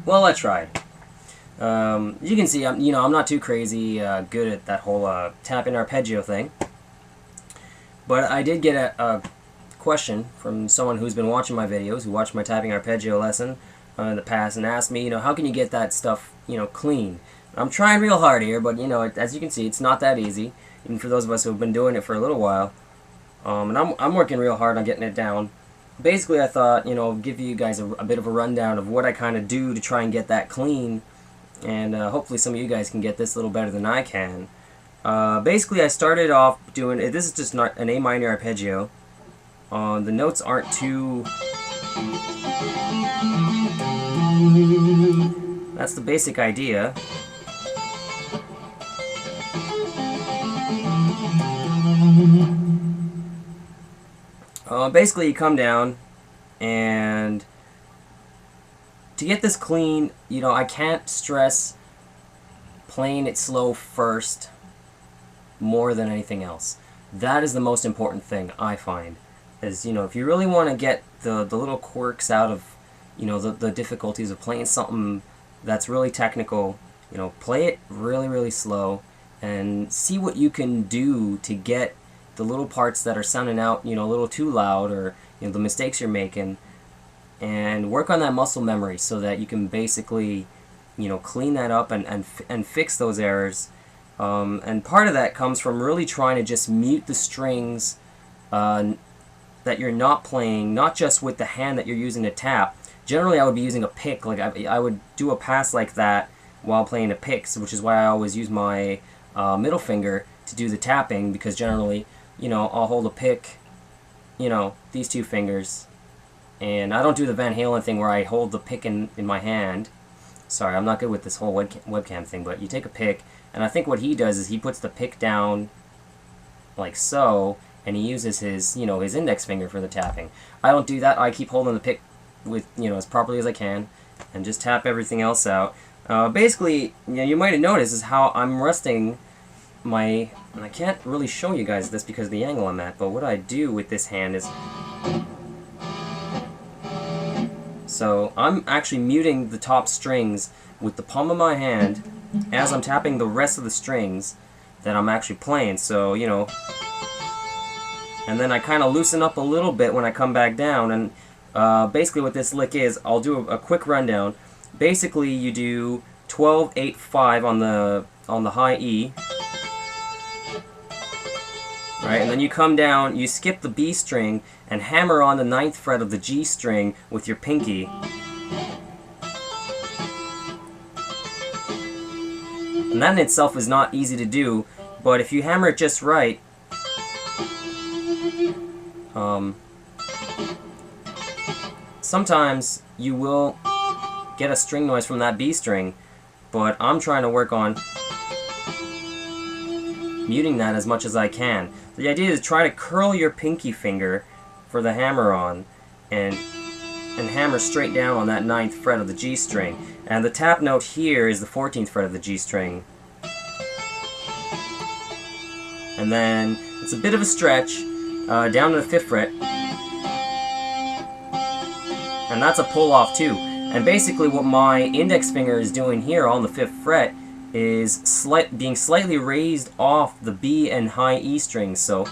Well, I tried. You can see, I'm not too crazy good at that whole tapping arpeggio thing. But I did get a question from someone who's been watching my videos, who watched my tapping arpeggio lesson in the past, and asked me, how can you get that stuff, clean? I'm trying real hard here, but, as you can see, it's not that easy, even for those of us who have been doing it for a little while. And I'm working real hard on getting it down. Basically, I thought, give you guys a bit of a rundown of what I kind of do to try and get that clean, and hopefully some of you guys can get this a little better than I can. Basically, I started off doing, this is just not an A minor arpeggio. The notes aren't too... That's the basic idea. Basically, you come down, and to get this clean, I can't stress playing it slow first more than anything else. That is the most important thing, I find. Is, if you really want to get the little quirks out of, the difficulties of playing something that's really technical, play it really, really slow and see what you can do to get the little parts that are sounding out, a little too loud, or, the mistakes you're making, and work on that muscle memory so that you can basically, clean that up and fix those errors. And part of that comes from really trying to just mute the strings that you're not playing, not just with the hand that you're using to tap. Generally, I would be using a pick. Like I would do a pass like that while playing a pick, which is why I always use my middle finger to do the tapping, because generally, I'll hold a pick, these two fingers, and I don't do the Van Halen thing where I hold the pick in my hand. Sorry, I'm not good with this whole webcam thing, but you take a pick, and I think what he does is he puts the pick down like so, and he uses his, his index finger for the tapping. I don't do that. I keep holding the pick with, as properly as I can, and just tap everything else out. Basically, you might have noticed is how I'm resting my, and I can't really show you guys this because of the angle I'm at, but what I do with this hand is, so I'm actually muting the top strings with the palm of my hand as I'm tapping the rest of the strings that I'm actually playing. So, and then I kind of loosen up a little bit when I come back down. And basically what this lick is, I'll do a quick rundown. Basically, you do 12, 8, 5 on the high E. Right, and then you come down, you skip the B string, and hammer on the 9th fret of the G string with your pinky. And that in itself is not easy to do, but if you hammer it just right, sometimes you will get a string noise from that B string, but I'm trying to work on muting that as much as I can. The idea is try to curl your pinky finger for the hammer on, and hammer straight down on that 9th fret of the G string. And the tap note here is the 14th fret of the G string. And then it's a bit of a stretch down to the 5th fret. And that's a pull off too. And basically what my index finger is doing here on the 5th fret is being slightly raised off the B and high E strings, so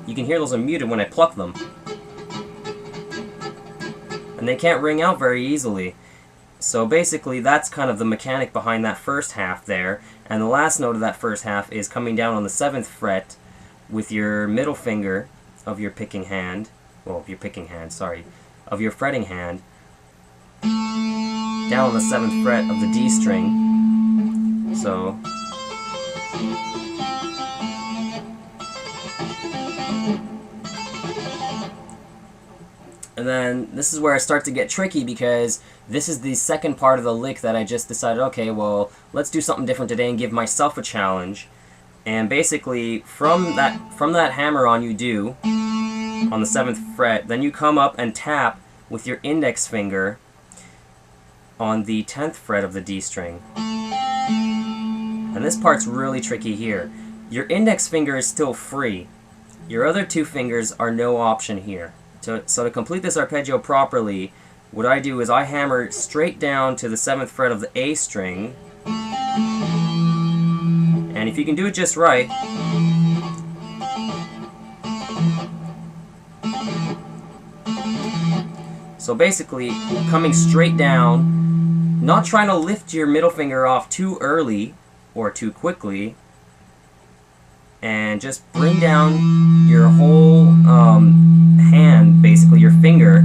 you can hear those are muted when I pluck them. And they can't ring out very easily. So basically that's kind of the mechanic behind that first half there. And the last note of that first half is coming down on the 7th fret with your middle finger of your picking hand, well, of your picking hand, sorry, of your fretting hand, down on the 7th fret of the D string. So and then this is where I start to get tricky, because this is the second part of the lick that I just decided, okay, well, let's do something different today and give myself a challenge. And basically from that hammer on you do on the 7th fret, then you come up and tap with your index finger on the 10th fret of the D string. And this part's really tricky here. Your index finger is still free. Your other two fingers are no option here. So to complete this arpeggio properly, what I do is I hammer straight down to the 7th fret of the A string. And if you can do it just right, so basically coming straight down, not trying to lift your middle finger off too early or too quickly, and just bring down your whole hand, basically your finger,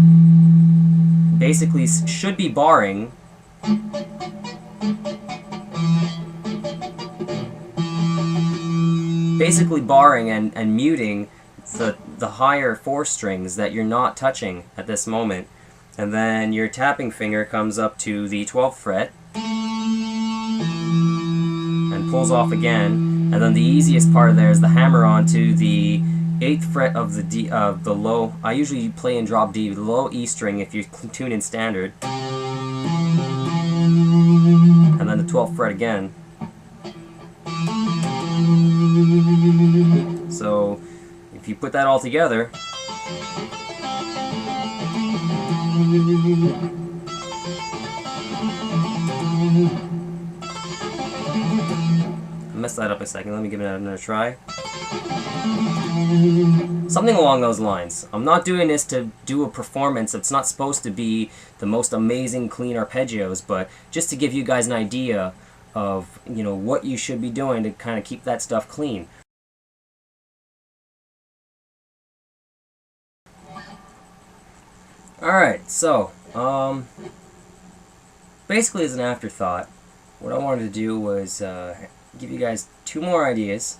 basically should be barring. Basically barring and muting the higher 4 strings that you're not touching at this moment. And then your tapping finger comes up to the 12th fret and pulls off again. And then the easiest part of there is the hammer onto the 8th fret of the D, the low. I usually play and drop D, the low E string if you tune in standard. And then the 12th fret again. So if you put that all together, I messed that up a second. Let me give it another try. Something along those lines. I'm not doing this to do a performance. It's not supposed to be the most amazing clean arpeggios, but just to give you guys an idea of, you know, what you should be doing to kind of keep that stuff clean. Alright, so basically as an afterthought, what I wanted to do was give you guys 2 more ideas,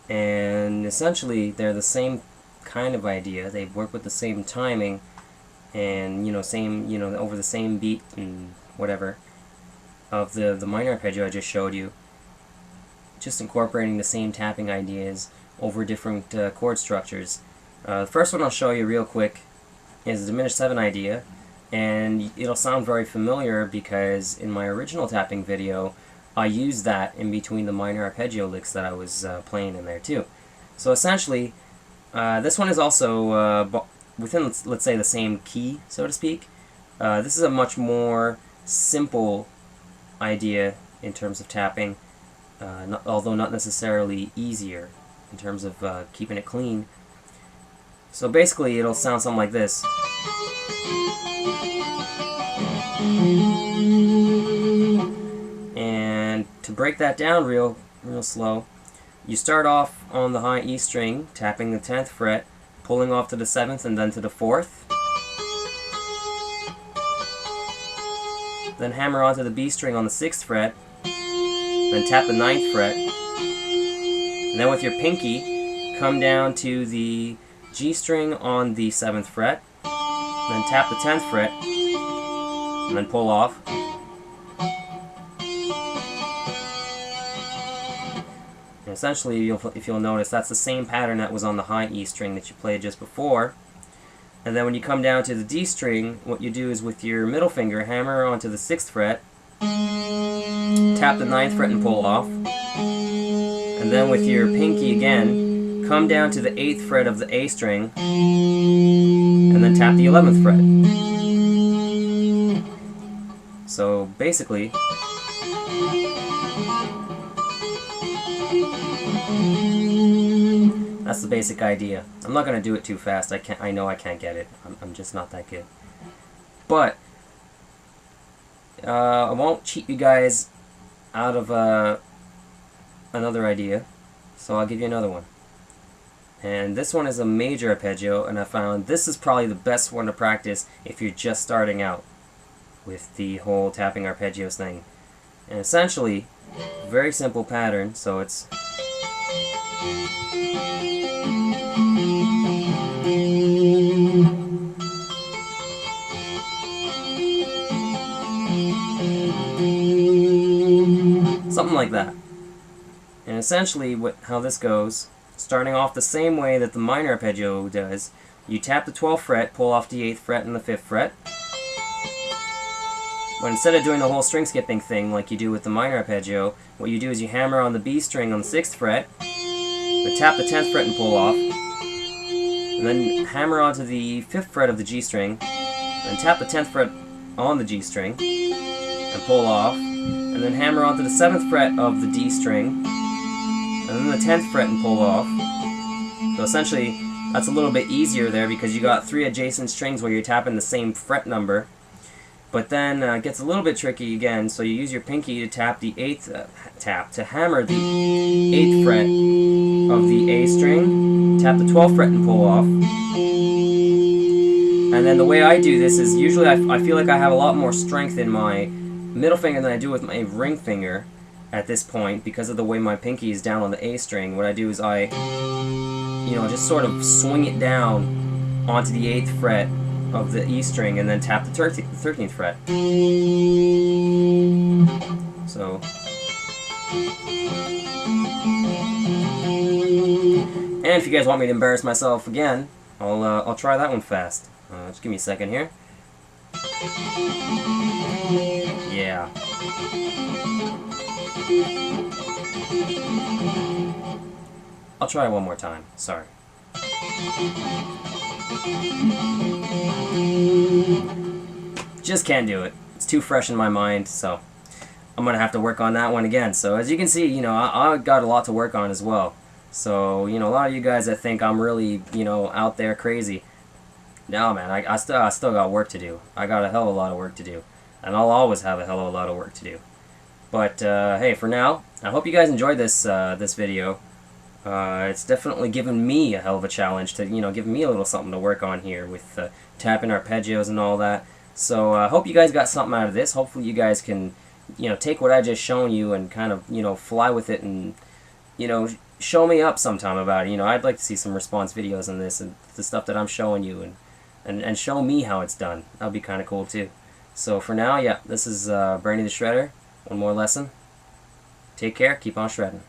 and essentially they're the same kind of idea. They work with the same timing and, you know, same, you know, over the same beat and whatever of the minor arpeggio I just showed you, just incorporating the same tapping ideas over different chord structures. The first one I'll show you real quick is the diminished 7 idea, and it'll sound very familiar because in my original tapping video I used that in between the minor arpeggio licks that I was playing in there too. So essentially this one is also within, let's say, the same key, so to speak. This is a much more simple idea in terms of tapping, although not necessarily easier in terms of keeping it clean. So basically it'll sound something like this. And to break that down real slow, you start off on the high E string, tapping the 10th fret, pulling off to the 7th and then to the 4th. Then hammer onto the B string on the 6th fret, then tap the 9th fret. And then with your pinky, come down to the G string on the 7th fret, then tap the 10th fret, and then pull off. And essentially, if you'll notice, that's the same pattern that was on the high E string that you played just before. And then when you come down to the D string, what you do is with your middle finger, hammer onto the 6th fret, tap the 9th fret and pull off. And then with your pinky again, come down to the 8th fret of the A string, and then tap the 11th fret. So basically, that's the basic idea. I'm not going to do it too fast. I know I can't get it. I'm just not that good. But I won't cheat you guys out of another idea, so I'll give you another one. And this one is a major arpeggio, and I found this is probably the best one to practice if you're just starting out with the whole tapping arpeggios thing. And essentially, very simple pattern, so it's something like that. And essentially how this goes, starting off the same way that the minor arpeggio does, you tap the 12th fret, pull off the 8th fret and the 5th fret. But instead of doing the whole string skipping thing like you do with the minor arpeggio, what you do is you hammer on the B string on the 6th fret, then tap the 10th fret and pull off, and then hammer onto the 5th fret of the G string, then tap the 10th fret on the G string, and pull off, and then hammer onto the 7th fret of the D string, and then the 10th fret and pull off. So essentially, that's a little bit easier there because you got 3 adjacent strings where you're tapping the same fret number. But then it gets a little bit tricky again, so you use your pinky to tap the 8th, to hammer the 8th fret of the A string, tap the 12th fret and pull off. And then the way I do this is usually I feel like I have a lot more strength in my middle finger than I do with my ring finger at this point because of the way my pinky is down on the A string. What I do is I, just sort of swing it down onto the 8th fret of the E string and then tap the 13th fret. So, and if you guys want me to embarrass myself again, I'll try that one fast. Just give me a second here. Yeah. I'll try it one more time. Sorry. Just can't do it. It's too fresh in my mind, so I'm gonna have to work on that one again. So as you can see, I got a lot to work on as well. So a lot of you guys that think I'm really out there crazy. No, man, I still got work to do. I got a hell of a lot of work to do, and I'll always have a hell of a lot of work to do. But hey, for now, I hope you guys enjoyed this this video. It's definitely given me a hell of a challenge to, giving me a little something to work on here with tapping arpeggios and all that. So I hope you guys got something out of this. Hopefully you guys can, take what I just shown you and kind of, fly with it and, show me up sometime about it. I'd like to see some response videos on this and the stuff that I'm showing you and show me how it's done. That would be kind of cool too. So for now, yeah, this is Bernie the Shredder. One more lesson. Take care. Keep on shredding.